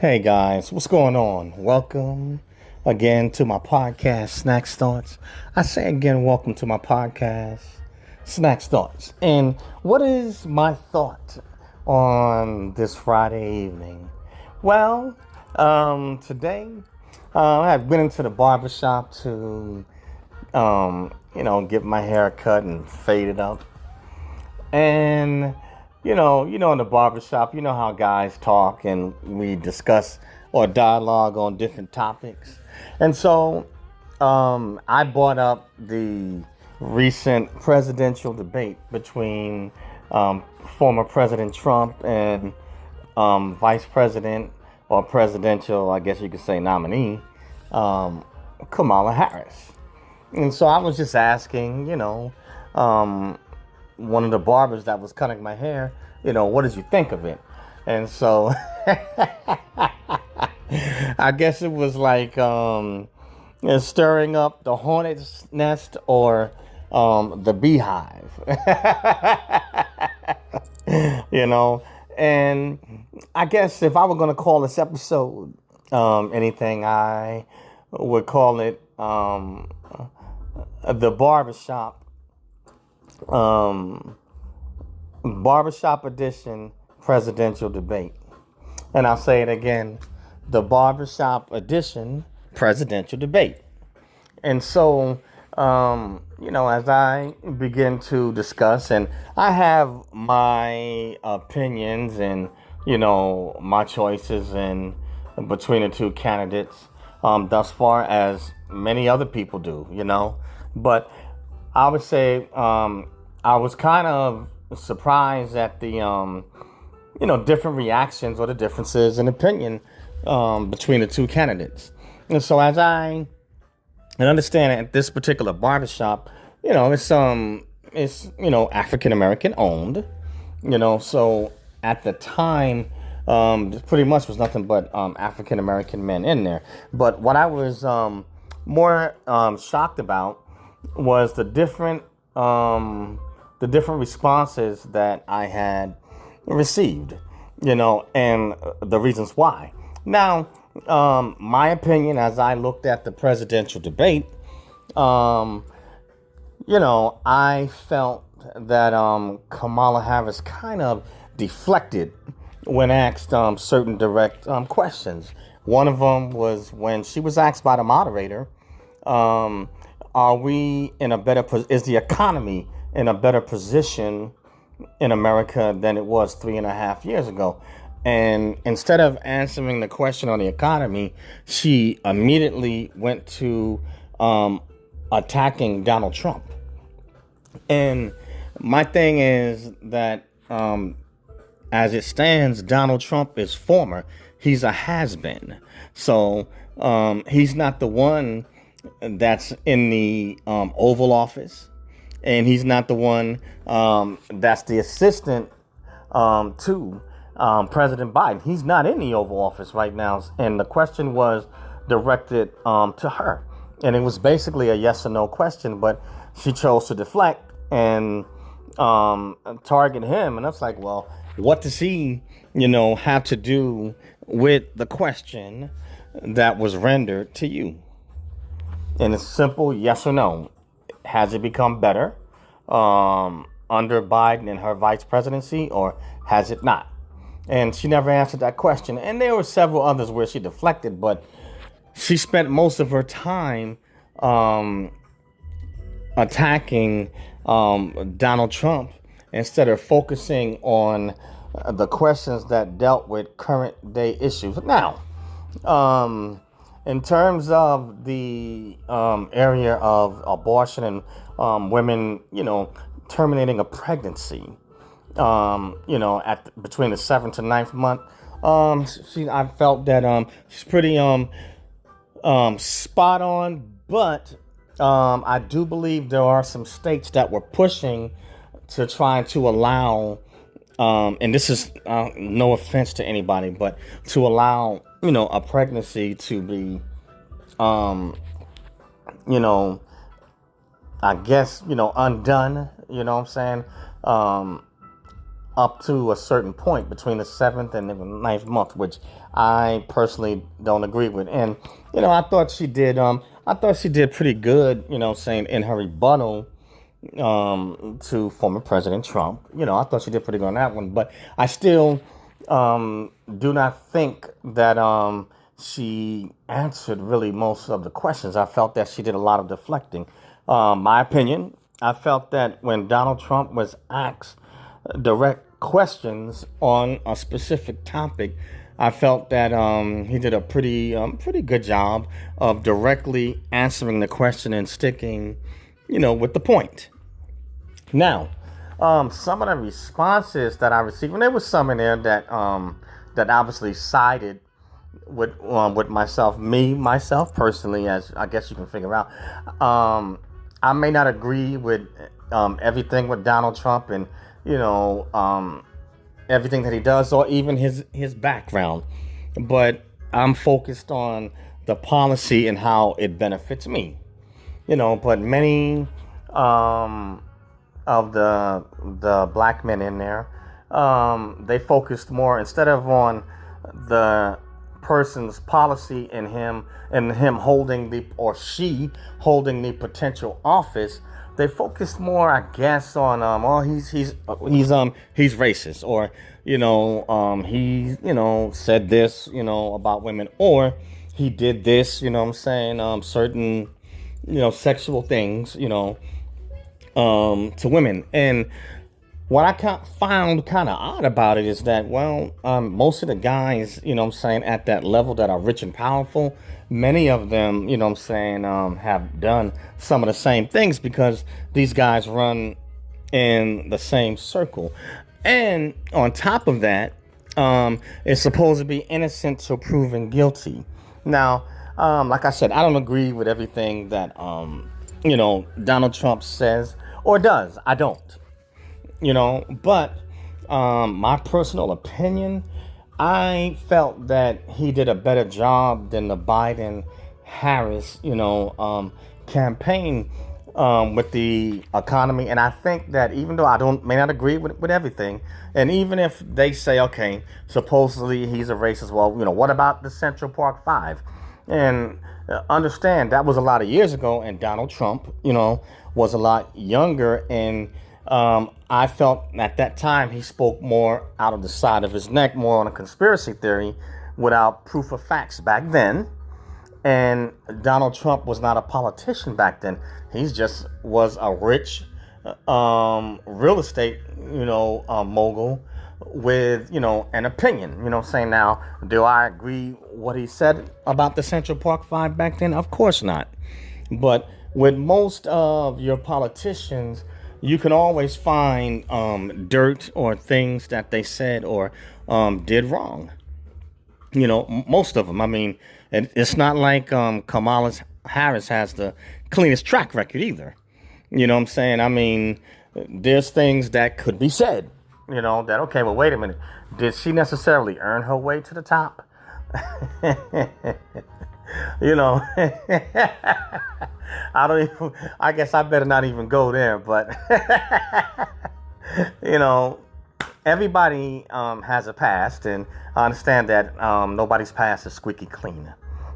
Hey guys, what's going on? Welcome again to my podcast, Snack Thoughts. I say again, welcome to my podcast, Snack Thoughts. And what is my thought on this Friday evening? Well, today I went into the barber shop to, get my hair cut and fade it up. And in the barbershop, you know how guys talk and we discuss or dialogue on different topics. And so I brought up the recent presidential debate between former President Trump and Vice President or presidential, I guess you could say, nominee, Kamala Harris. And so I was just asking, one of the barbers that was cutting my hair, what did you think of it? And so I guess it was like stirring up the hornet's nest or the beehive. And I guess if I were going to call this episode anything, I would call it the barbershop edition presidential debate. And I'll say it again, the barbershop edition presidential debate. And so, as I begin to discuss, and I have my opinions and, my choices in between the two candidates, thus far as many other people do, but I would say I was kind of surprised at the different reactions or the differences in opinion between the two candidates. And so as I understand at this particular barbershop, it's African American owned, so at the time pretty much was nothing but African American men in there. But what I was more shocked about was the different responses that I had received, and the reasons why. Now, my opinion as I looked at the presidential debate, I felt that Kamala Harris kind of deflected when asked certain direct questions. One of them was when she was asked by the moderator, are we in a better is the economy in a better position in America than it was 3.5 years ago? And instead of answering the question on the economy, she immediately went to attacking Donald Trump. And my thing is that as it stands, Donald Trump is former. He's a has-been. So he's not the one that's in the Oval Office, and he's not the one that's the assistant to President Biden. He's not in the Oval Office right now, and the question was directed to her, and it was basically a yes or no question, but she chose to deflect and target him, and I was like, well, what does he, have to do with the question that was rendered to you? And it's simple, yes or no. Has it become better under Biden and her vice presidency, or has it not? And she never answered that question. And there were several others where she deflected, but she spent most of her time attacking Donald Trump instead of focusing on the questions that dealt with current day issues. Now, in terms of the area of abortion and women, terminating a pregnancy, between the 7th to 9th month, I felt that she's pretty spot on. But I do believe there are some states that were pushing to try to allow, and this is no offense to anybody, but to allow a pregnancy to be, I guess, undone, you know what I'm saying? up to a certain point between the seventh and the ninth month, which I personally don't agree with. And I thought she did. I thought she did pretty good. Saying in her rebuttal to former President Trump. I thought she did pretty good on that one. But I still do not think that she answered really most of the questions. I felt that she did a lot of deflecting. My opinion, I felt that when Donald Trump was asked direct questions on a specific topic, I felt that he did a pretty good job of directly answering the question and sticking, with the point. Now, some of the responses that I received, and there was some in there that obviously sided with myself personally, as I guess you can figure out. I may not agree with everything with Donald Trump and everything that he does, or even his background, but I'm focused on the policy and how it benefits me. But many of the black men in there, they focused more, instead of on the person's policy and him holding or she holding the potential office. They focused more, I guess, on he's racist, or he said this about women, or he did this, certain sexual things to women. And what I found kind of odd about it is that, most of the guys, at that level that are rich and powerful, many of them, have done some of the same things, because these guys run in the same circle. And on top of that, it's supposed to be innocent till proven guilty. Now, like I said, I don't agree with everything that, Donald Trump says or does. I don't. But my personal opinion, I felt that he did a better job than the Biden-Harris, campaign with the economy. And I think that even though may not agree with everything, and even if they say, okay, supposedly he's a racist, well, what about the Central Park Five? And understand that was a lot of years ago, and Donald Trump, was a lot younger, and I felt at that time he spoke more out of the side of his neck, more on a conspiracy theory without proof of facts back then. And Donald Trump was not a politician back then. He just was a rich real estate, mogul with, an opinion, saying, now, do I agree what he said about the Central Park Five back then? Of course not. But with most of your politicians, you can always find dirt or things that they said or did wrong. Most of them. I mean, it's not like Kamala Harris has the cleanest track record either. You know what I'm saying? I mean, there's things that could be said, that, okay, well, wait a minute. Did she necessarily earn her way to the top? I guess I better not even go there, but, everybody has a past, and I understand that nobody's past is squeaky clean.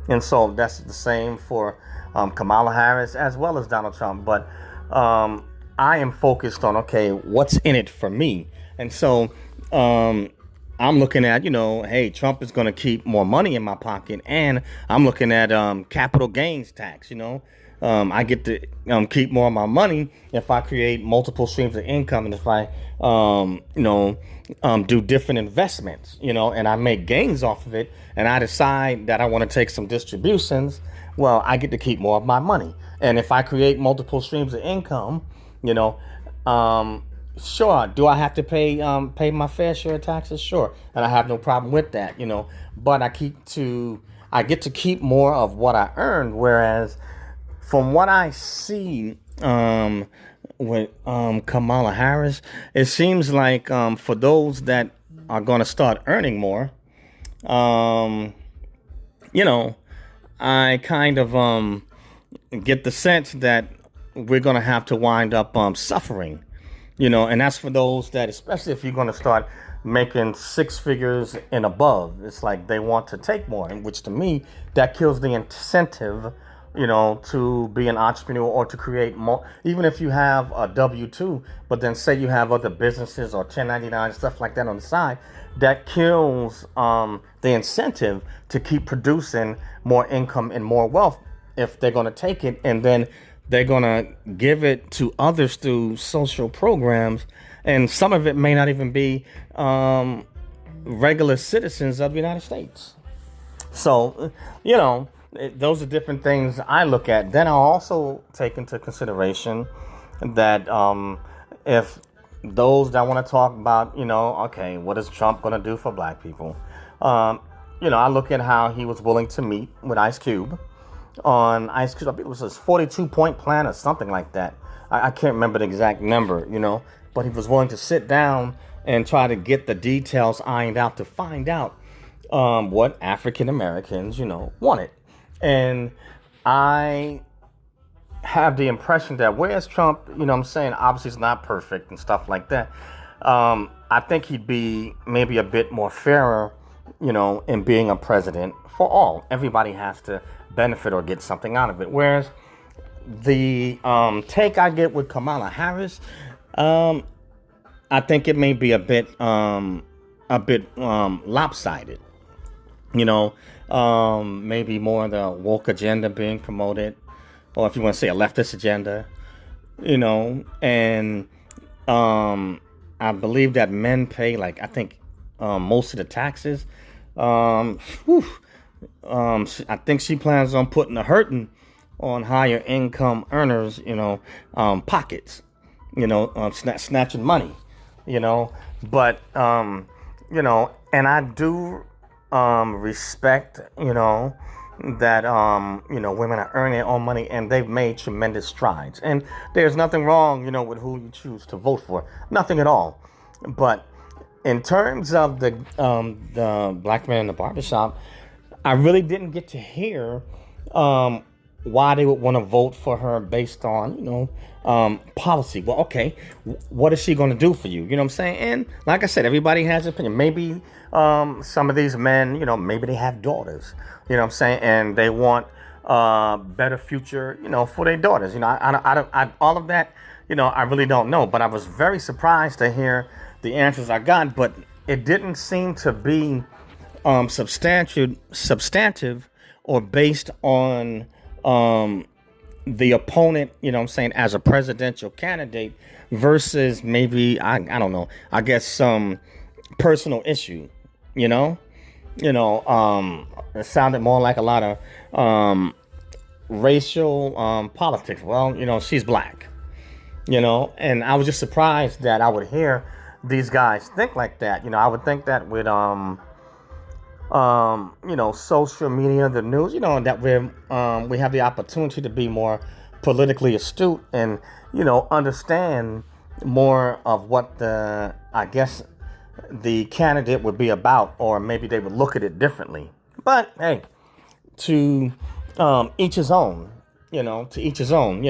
And so that's the same for Kamala Harris as well as Donald Trump. But I am focused on, okay, what's in it for me? And so I'm looking at, hey, Trump is going to keep more money in my pocket, and I'm looking at capital gains tax, I get to keep more of my money if I create multiple streams of income, and if I, do different investments, and I make gains off of it, and I decide that I want to take some distributions, well, I get to keep more of my money. And if I create multiple streams of income, sure, do I have to pay my fair share of taxes? Sure, and I have no problem with that, But I get to keep more of what I earned, whereas from what I see with Kamala Harris, it seems like for those that are going to start earning more, I kind of get the sense that we're going to have to wind up suffering, And that's for those that, especially if you're going to start making six figures and above, it's like they want to take more, which to me, that kills the incentive, to be an entrepreneur or to create more. Even if you have a W-2, but then say you have other businesses or 1099, stuff like that on the side, that kills the incentive to keep producing more income and more wealth if they're going to take it and then they're going to give it to others through social programs. And some of it may not even be regular citizens of the United States. So, those are different things I look at. Then I'll also take into consideration that if those that want to talk about, okay, what is Trump going to do for black people? I look at how he was willing to meet with Ice Cube on Ice Cube. I think it was his 42-point plan or something like that. I can't remember the exact number, but he was willing to sit down and try to get the details ironed out to find out what African Americans, wanted. And I have the impression that whereas Trump, obviously is not perfect and stuff like that. I think he'd be maybe a bit more fairer, in being a president for all. Everybody has to benefit or get something out of it. Whereas the take I get with Kamala Harris, I think it may be a bit lopsided. Maybe more the woke agenda being promoted, or if you want to say a leftist agenda, and I believe that men pay I think most of the taxes. I think she plans on putting a hurting on higher income earners, pockets, snatching money, but and I do respect, that women are earning their own money and they've made tremendous strides. And there's nothing wrong, with who you choose to vote for. Nothing at all. But in terms of the black man in the barbershop, I really didn't get to hear why they would want to vote for her based on, policy. Well, okay, what is she going to do for you? You know what I'm saying? And like I said, everybody has an opinion. Maybe some of these men, maybe they have daughters, you know what I'm saying? And they want better future, for their daughters. I all of that, I really don't know. But I was very surprised to hear the answers I got. But it didn't seem to be substantive or based on the opponent, as a presidential candidate versus maybe, I don't know, I guess some personal issue, it sounded more like a lot of racial politics. Well, she's black, and I was just surprised that I would hear these guys think like that. I would think that with social media, the news, that we have the opportunity to be more politically astute and, understand more of what the candidate would be about, or maybe they would look at it differently. But hey, to each his own, to each his own,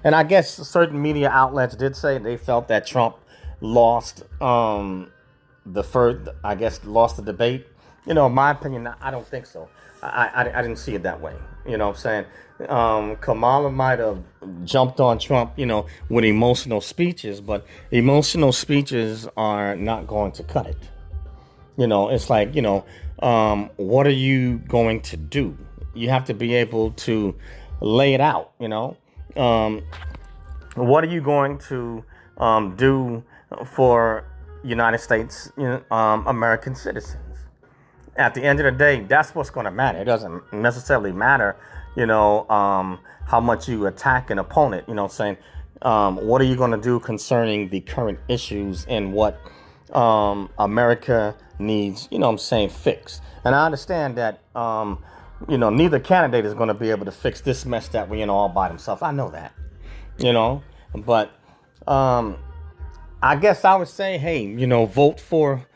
and I guess certain media outlets did say they felt that Trump lost lost the debate. In my opinion, I don't think so. I didn't see it that way. What I'm saying? Kamala might have jumped on Trump, with emotional speeches, but emotional speeches are not going to cut it. It's like, what are you going to do? You have to be able to lay it out, what are you going to do for United States, American citizens? At the end of the day, that's what's going to matter. It doesn't necessarily matter, how much you attack an opponent, saying, what are you going to do concerning the current issues and what America needs, fixed. And I understand that, neither candidate is going to be able to fix this mess that we're in all by themselves. I know that, but I guess I would say, hey, vote for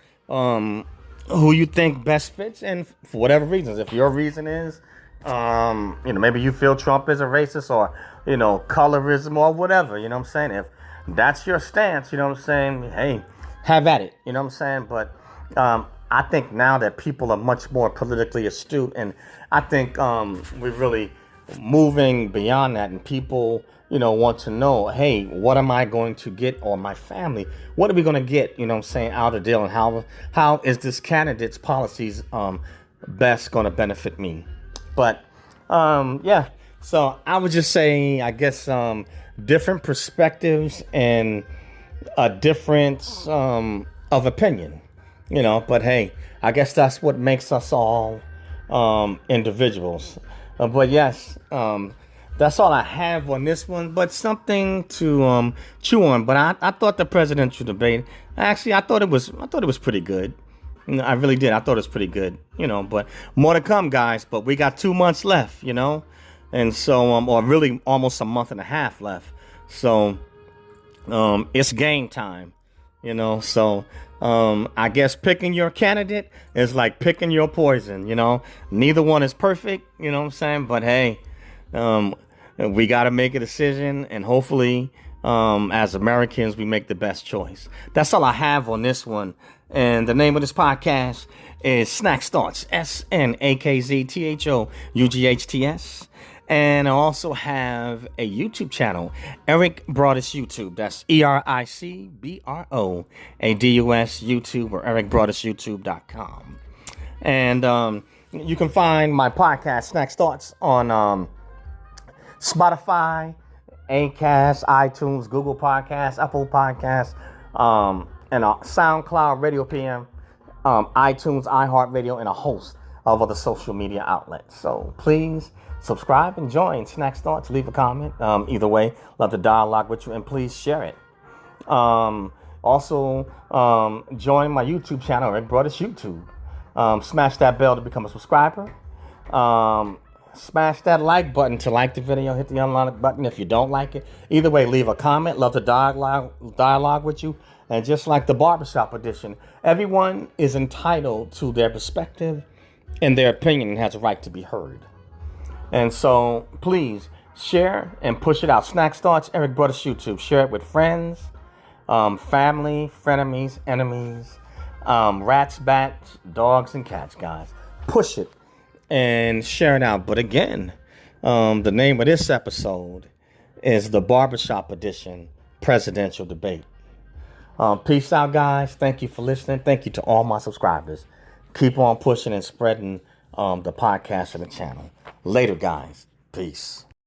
who you think best fits, and for whatever reasons. If your reason is, maybe you feel Trump is a racist, or, colorism or whatever, If that's your stance. You know what I'm saying? Hey, have at it. You know what I'm saying? But I think now that people are much more politically astute, and I think we're really moving beyond that, and people, want to know, hey, what am I going to get, or my family, what are we going to get, out of the deal, and how is this candidate's policies best going to benefit me? But yeah, so I would just say, I guess, different perspectives and a difference of opinion, but hey, I guess that's what makes us all individuals. But yes, that's all I have on this one, but something to chew on. But I thought the presidential debate, actually, I thought it was pretty good. I really did. I thought it was pretty good, but more to come, guys. But we got 2 months left, and so, or really almost a month and a half left. So, it's game time, so, I guess picking your candidate is like picking your poison, neither one is perfect, you know what I'm saying? But hey, we got to make a decision, and hopefully, as Americans, we make the best choice. That's all I have on this one. And the name of this podcast is Snack Thoughts, SNAKZTHOUGHTS. And I also have a YouTube channel, Eric Broadus YouTube. That's ERICBROADUS YouTube, or ericbroadusyoutube.com. And you can find my podcast, Snack Thoughts, on Spotify, Acast, iTunes, Google Podcasts, Apple Podcasts, and SoundCloud, Radio PM, iTunes, iHeartRadio, and a host of other social media outlets. So please subscribe and join Snack Thoughts. Leave a comment. Either way, love to dialogue with you, and please share it. Also, join my YouTube channel, Eric Broadus YouTube. Smash that bell to become a subscriber. Smash that like button to like the video. Hit the unlike button if you don't like it. Either way, leave a comment. Love to dialogue with you. And just like the Barber Shop edition, everyone is entitled to their perspective and their opinion, and has a right to be heard. And so please share and push it out. Snack Thoughts, Eric Broadus YouTube. Share it with friends, family, frenemies, enemies, rats, bats, dogs, and cats, guys. Push it and share it out. But again, the name of this episode is the Barbershop Edition Presidential Debate. Peace out, guys. Thank you for listening. Thank you to all my subscribers. Keep on pushing and spreading the podcast and the channel. Later, guys. Peace.